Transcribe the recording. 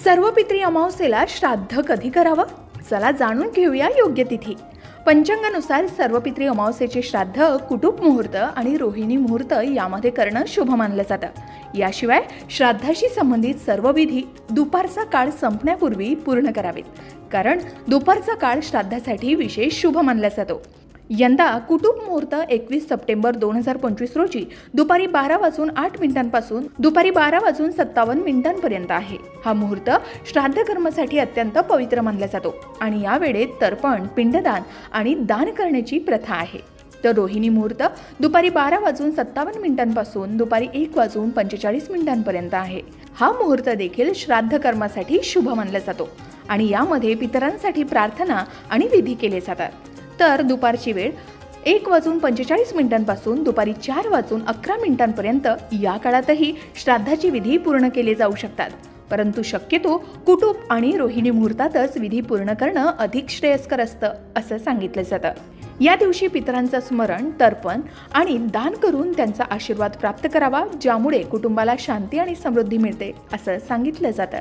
सर्व पितृ अमावस्येला श्राद्ध कधी करावं? चला जाणून घेऊया योग्य तिथी। पंचांगानुसार सर्व पितृ अमावस्येचे श्राद्ध कुटुंब मुहूर्त आणि रोहिणी मुहूर्त यामध्ये करणं शुभ मानलं जातं। याशिवाय श्राद्धाशी संबंधित सर्व विधी दुपारचा काळ संपण्यापूर्वी पूर्ण करावेत, कारण दुपारचा काळ श्राद्धासाठी विशेष शुभ मानला जातो। यंदा कुटुंब मुहूर्त 21 सप्टेंबर 2025 रोजी दुपारी 12:08 पासून दुपारी 12:57 आहे। हा मुहूर्त श्राद्ध कर्मासाठी अत्यंत पवित्र मानला जातो आणि या वेळेत तर्पण, पिंडदान आणि दान करण्याची प्रथा आहे। तर रोहिणी मुहूर्त दुपारी 12:57 पासून दुपारी 1:45 आहे। हा मुहूर्त देखील श्राद्ध कर्मासाठी शुभ मानला जातो आणि यामध्ये पितरांसाठी प्रार्थना आणि विधी केले जातात। तर दुपारची वेळ 1:45 पासून दुपारी 4:11 या काळातही श्राद्धाची विधी पूर्ण केले जाऊ शकतात, परंतु शक्यतो कुटुंब आणि रोहिणी मुहूर्तातच विधी पूर्ण करणं अधिक श्रेयस्कर असतं असं सांगितलं जातं। या दिवशी पितरांचं स्मरण, तर्पण आणि दान करून त्यांचा आशीर्वाद प्राप्त करावा, ज्यामुळे कुटुंबाला शांती आणि समृद्धी मिळते असं सांगितलं जातं।